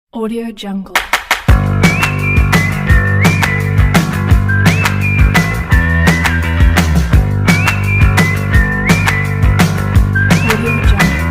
Audio Jungle. Audio Jungle.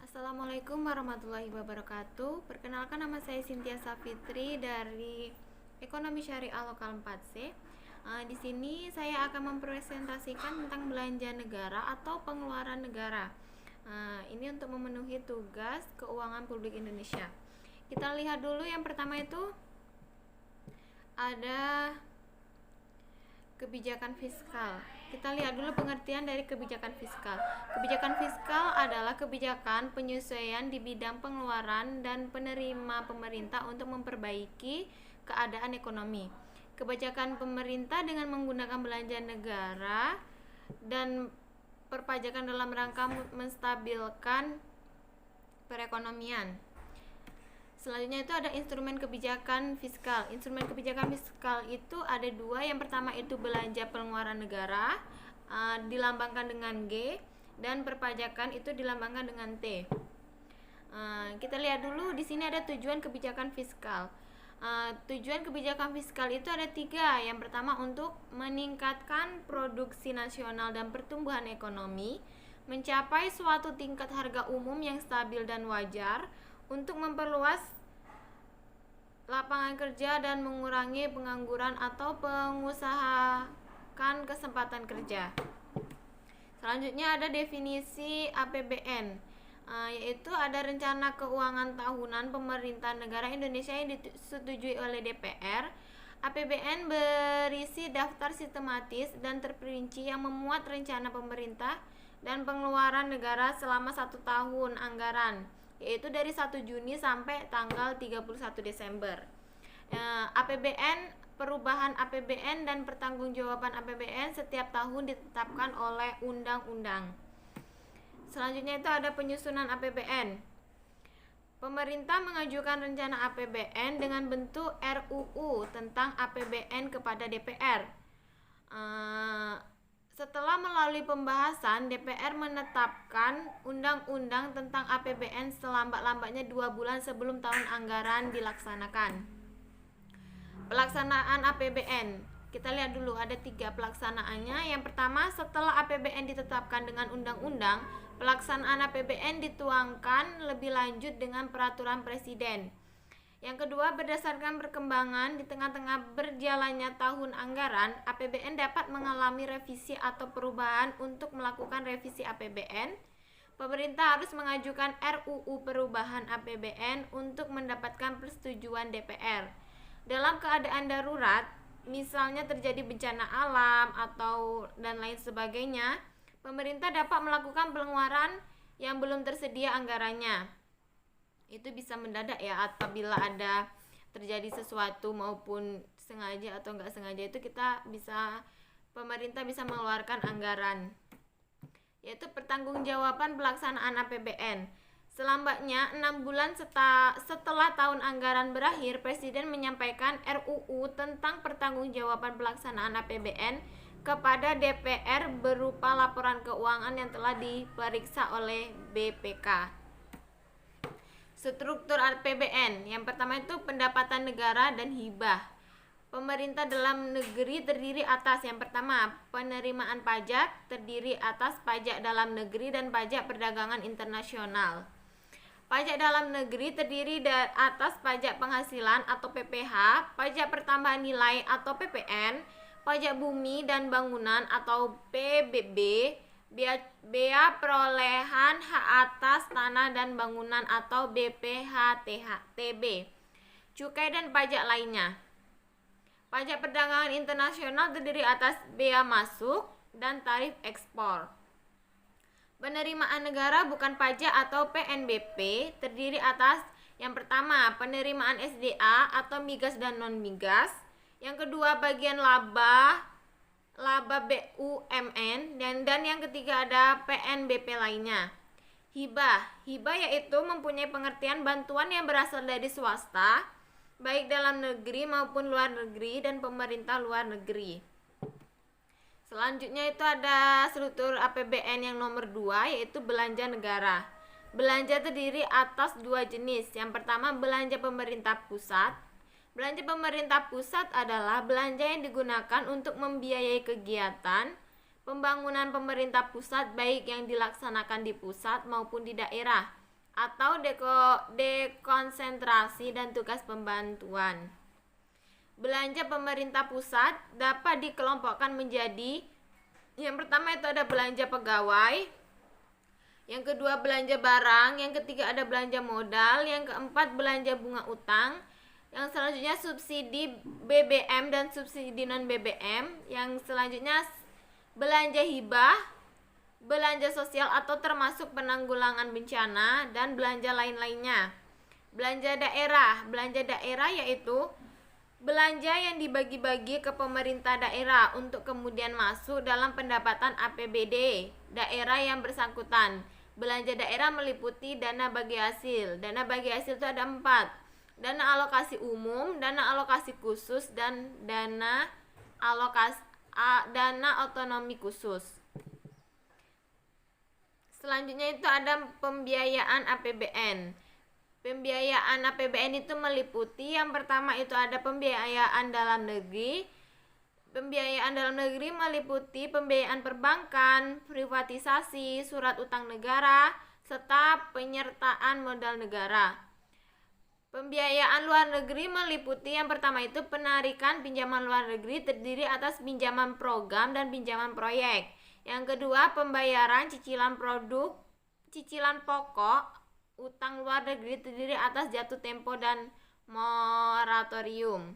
Assalamualaikum warahmatullahi wabarakatuh. Perkenalkan, nama saya Cynthia Safitri dari Ekonomi Syariah Lokal 4C. Di sini saya akan mempresentasikan tentang belanja negara atau pengeluaran negara. Ini untuk memenuhi tugas keuangan publik Indonesia. Kita lihat dulu, yang pertama itu ada kebijakan fiskal. Kita lihat dulu pengertian dari kebijakan fiskal. Kebijakan fiskal adalah kebijakan penyesuaian di bidang pengeluaran dan penerima pemerintah untuk memperbaiki keadaan ekonomi. Kebijakan pemerintah dengan menggunakan belanja negara dan perpajakan dalam rangka menstabilkan perekonomian. Selanjutnya itu ada instrumen kebijakan fiskal. Instrumen kebijakan fiskal itu ada dua. Yang pertama itu belanja pengeluaran negara, dilambangkan dengan G, dan perpajakan itu dilambangkan dengan T. Kita lihat dulu, di sini ada tujuan kebijakan fiskal. Tujuan kebijakan fiskal itu ada tiga. Yang pertama untuk meningkatkan produksi nasional dan pertumbuhan ekonomi, mencapai suatu tingkat harga umum yang stabil dan wajar, untuk memperluas lapangan kerja dan mengurangi pengangguran atau pengusahakan kesempatan kerja. Selanjutnya ada definisi APBN, yaitu ada rencana keuangan tahunan pemerintah negara Indonesia yang disetujui oleh DPR. APBN berisi daftar sistematis dan terperinci yang memuat rencana pemerintah dan pengeluaran negara selama 1 tahun anggaran, yaitu dari 1 Juni sampai tanggal 31 Desember. APBN, perubahan APBN dan pertanggungjawaban APBN setiap tahun ditetapkan oleh undang-undang. Selanjutnya itu ada penyusunan APBN. Pemerintah mengajukan rencana APBN dengan bentuk RUU tentang APBN kepada DPR. Setelah melalui pembahasan, DPR menetapkan undang-undang tentang APBN selambat-lambatnya 2 bulan sebelum tahun anggaran dilaksanakan. Pelaksanaan APBN, kita lihat dulu ada 3 pelaksanaannya. Yang pertama, setelah APBN ditetapkan dengan undang-undang, pelaksanaan APBN dituangkan lebih lanjut dengan peraturan presiden. Yang kedua, berdasarkan perkembangan di tengah-tengah berjalannya tahun anggaran, APBN dapat mengalami revisi atau perubahan. Untuk melakukan revisi APBN, pemerintah harus mengajukan RUU perubahan APBN untuk mendapatkan persetujuan DPR. Dalam keadaan darurat, misalnya terjadi bencana alam atau dan lain sebagainya, pemerintah dapat melakukan pengeluaran yang belum tersedia anggarannya. Itu bisa mendadak ya, apabila ada terjadi sesuatu maupun sengaja atau enggak sengaja, itu pemerintah bisa mengeluarkan anggaran. Yaitu pertanggungjawaban pelaksanaan APBN. Selambatnya 6 bulan setelah tahun anggaran berakhir, Presiden menyampaikan RUU tentang pertanggungjawaban pelaksanaan APBN kepada DPR berupa laporan keuangan yang telah diperiksa oleh BPK. Struktur APBN, yang pertama itu pendapatan negara dan hibah. Pemerintah dalam negeri terdiri atas, yang pertama, penerimaan pajak, terdiri atas pajak dalam negeri dan pajak perdagangan internasional. Pajak dalam negeri terdiri atas pajak penghasilan atau PPH, pajak pertambahan nilai atau PPN, pajak bumi dan bangunan atau PBB, bea perolehan hak atas tanah dan bangunan atau BPHTB, cukai dan pajak lainnya. Pajak perdagangan internasional terdiri atas bea masuk dan tarif ekspor. Penerimaan negara bukan pajak atau PNBP terdiri atas, yang pertama, penerimaan SDA atau migas dan non-migas. Yang kedua, bagian laba BUMN, dan yang ketiga ada PNBP lainnya. Hibah yaitu mempunyai pengertian bantuan yang berasal dari swasta, baik dalam negeri maupun luar negeri, dan pemerintah luar negeri. Selanjutnya itu ada struktur APBN yang nomor 2, yaitu belanja negara. Belanja terdiri atas 2 jenis. Yang pertama belanja pemerintah pusat. Belanja pemerintah pusat adalah belanja yang digunakan untuk membiayai kegiatan pembangunan pemerintah pusat, baik yang dilaksanakan di pusat maupun di daerah, atau dekonsentrasi dan tugas pembantuan. Belanja pemerintah pusat dapat dikelompokkan menjadi, yang pertama itu ada belanja pegawai, yang kedua belanja barang, yang ketiga ada belanja modal, yang keempat belanja bunga utang, yang selanjutnya subsidi BBM dan subsidi non BBM, yang selanjutnya belanja hibah, belanja sosial atau termasuk penanggulangan bencana, dan belanja lain-lainnya. Belanja daerah yaitu belanja yang dibagi-bagi ke pemerintah daerah untuk kemudian masuk dalam pendapatan APBD daerah yang bersangkutan. Belanja daerah meliputi dana bagi hasil. Dana bagi hasil itu ada 4. Dana alokasi umum, dana alokasi khusus, dan dana otonomi khusus. Selanjutnya itu ada pembiayaan APBN. Pembiayaan APBN itu meliputi, yang pertama itu ada pembiayaan dalam negeri. Pembiayaan dalam negeri meliputi pembiayaan perbankan, privatisasi, surat utang negara, serta penyertaan modal negara. Pembiayaan luar negeri meliputi, yang pertama itu penarikan pinjaman luar negeri terdiri atas pinjaman program dan pinjaman proyek. Yang kedua, pembayaran cicilan pokok utang luar negeri terdiri atas jatuh tempo dan moratorium.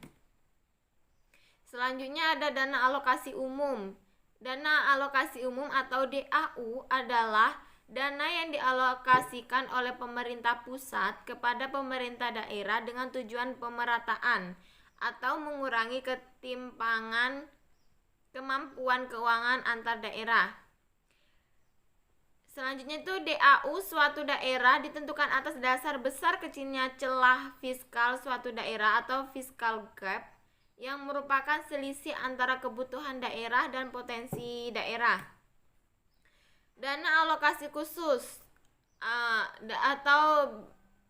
Selanjutnya ada dana alokasi umum. Dana alokasi umum atau DAU adalah dana yang dialokasikan oleh pemerintah pusat kepada pemerintah daerah dengan tujuan pemerataan atau mengurangi ketimpangan kemampuan keuangan antar daerah. Selanjutnya itu DAU suatu daerah ditentukan atas dasar besar kecilnya celah fiskal suatu daerah atau fiscal gap, yang merupakan selisih antara kebutuhan daerah dan potensi daerah. Dana alokasi khusus atau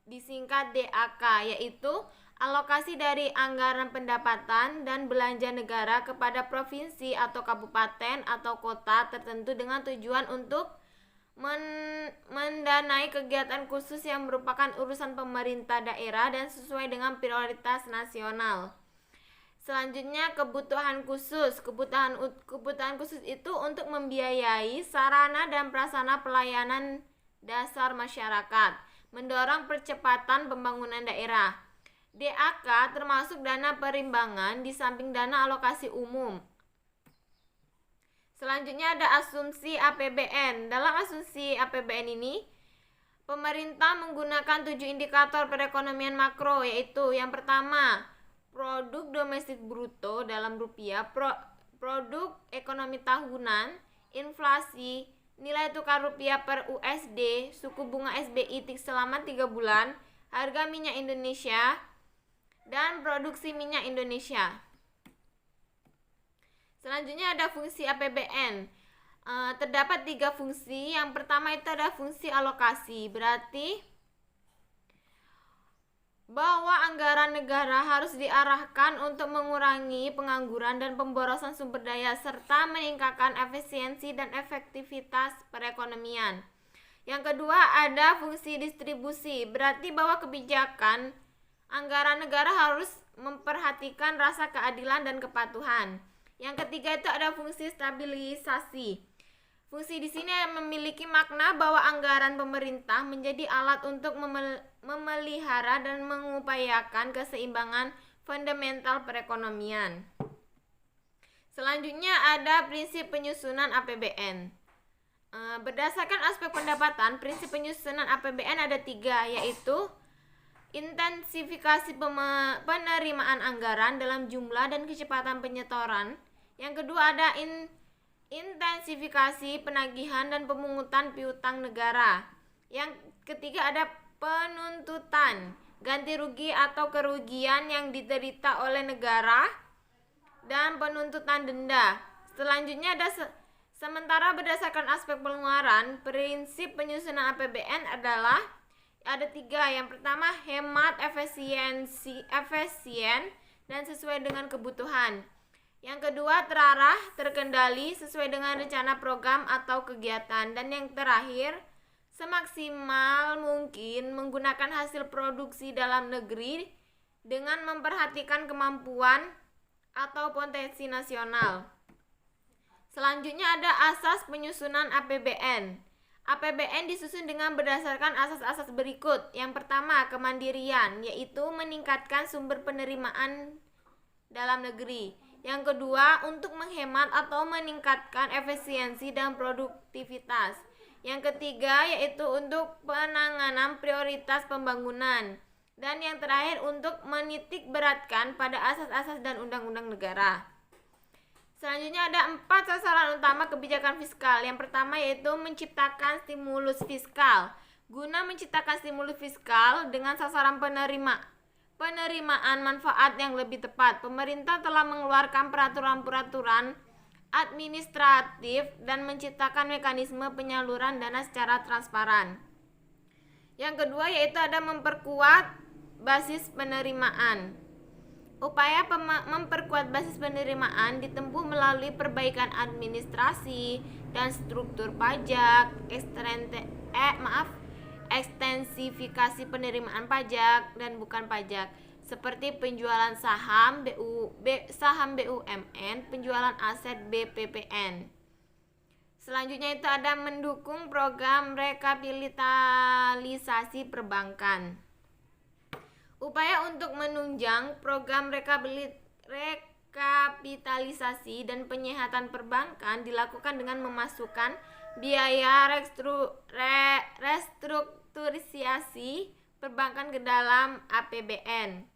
disingkat DAK, yaitu alokasi dari anggaran pendapatan dan belanja negara kepada provinsi atau kabupaten atau kota tertentu dengan tujuan untuk mendanai kegiatan khusus yang merupakan urusan pemerintah daerah dan sesuai dengan prioritas nasional. Selanjutnya kebutuhan khusus. Kebutuhan khusus itu untuk membiayai sarana dan prasarana pelayanan dasar masyarakat, mendorong percepatan pembangunan daerah. DAK termasuk dana perimbangan di samping dana alokasi umum. Selanjutnya ada asumsi APBN. Dalam asumsi APBN ini, pemerintah menggunakan 7 indikator perekonomian makro, yaitu yang pertama, produk domestik bruto dalam rupiah, produk ekonomi tahunan, inflasi, nilai tukar rupiah per USD, suku bunga SBI selama 3 bulan, harga minyak Indonesia, dan produksi minyak Indonesia. Selanjutnya ada fungsi APBN. Terdapat 3 fungsi. Yang pertama itu ada fungsi alokasi, berarti bahwa anggaran negara harus diarahkan untuk mengurangi pengangguran dan pemborosan sumber daya serta meningkatkan efisiensi dan efektivitas perekonomian. Yang kedua ada fungsi distribusi, berarti bahwa kebijakan anggaran negara harus memperhatikan rasa keadilan dan kepatuhan. Yang ketiga itu ada fungsi stabilisasi. Fungsi di sini memiliki makna bahwa anggaran pemerintah menjadi alat untuk memelihara dan mengupayakan keseimbangan fundamental perekonomian. Selanjutnya ada prinsip penyusunan APBN. Berdasarkan aspek pendapatan, prinsip penyusunan APBN ada 3, yaitu intensifikasi penerimaan anggaran dalam jumlah dan kecepatan penyetoran. Yang kedua ada intensifikasi penagihan dan pemungutan piutang negara. Yang ketiga ada penuntutan ganti rugi atau kerugian yang diderita oleh negara dan penuntutan denda. Selanjutnya ada sementara berdasarkan aspek pengeluaran, prinsip penyusunan APBN adalah ada 3. Yang pertama, hemat, efisien dan sesuai dengan kebutuhan. Yang kedua, terarah, terkendali sesuai dengan rencana program atau kegiatan. Dan yang terakhir, semaksimal mungkin menggunakan hasil produksi dalam negeri dengan memperhatikan kemampuan atau potensi nasional. Selanjutnya ada asas penyusunan APBN. APBN disusun dengan berdasarkan asas-asas berikut. Yang pertama, kemandirian, yaitu meningkatkan sumber penerimaan dalam negeri. Yang kedua, untuk menghemat atau meningkatkan efisiensi dan produktivitas. Yang ketiga, yaitu untuk penanganan prioritas pembangunan. Dan yang terakhir, untuk menitik beratkan pada asas-asas dan undang-undang negara. Selanjutnya ada 4 sasaran utama kebijakan fiskal. Yang pertama yaitu menciptakan stimulus fiskal. Guna menciptakan stimulus fiskal dengan sasaran penerimaan manfaat yang lebih tepat, pemerintah telah mengeluarkan peraturan-peraturan administratif dan menciptakan mekanisme penyaluran dana secara transparan. Yang kedua yaitu ada memperkuat basis penerimaan. Upaya memperkuat basis penerimaan ditempuh melalui perbaikan administrasi dan struktur pajak, ekstensifikasi penerimaan pajak dan bukan pajak, seperti penjualan saham BUMN, penjualan aset BPPN. Selanjutnya itu ada mendukung program rekapitalisasi perbankan. Upaya untuk menunjang program rekapitalisasi dan penyehatan perbankan dilakukan dengan memasukkan biaya restrukturisasi perbankan ke dalam APBN.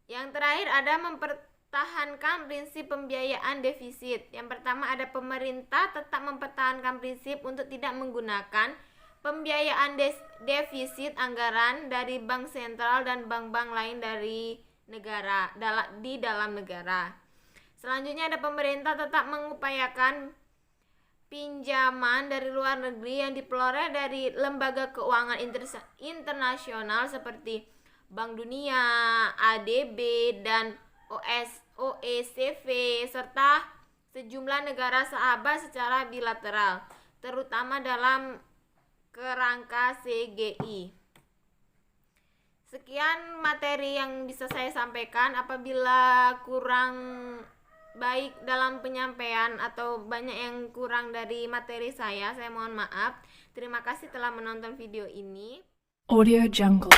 Yang terakhir ada mempertahankan prinsip pembiayaan defisit. Yang pertama ada pemerintah tetap mempertahankan prinsip untuk tidak menggunakan pembiayaan defisit anggaran dari bank sentral dan bank-bank lain dari negara di dalam negara. Selanjutnya ada pemerintah tetap mengupayakan pinjaman dari luar negeri yang diperoleh dari lembaga keuangan internasional seperti Bank Dunia, ADB, dan OECD serta sejumlah negara sahabat secara bilateral, terutama dalam kerangka CGI. Sekian materi yang bisa saya sampaikan. Apabila kurang baik dalam penyampaian atau banyak yang kurang dari materi saya mohon maaf. Terima kasih telah menonton video ini. Audio Jungle.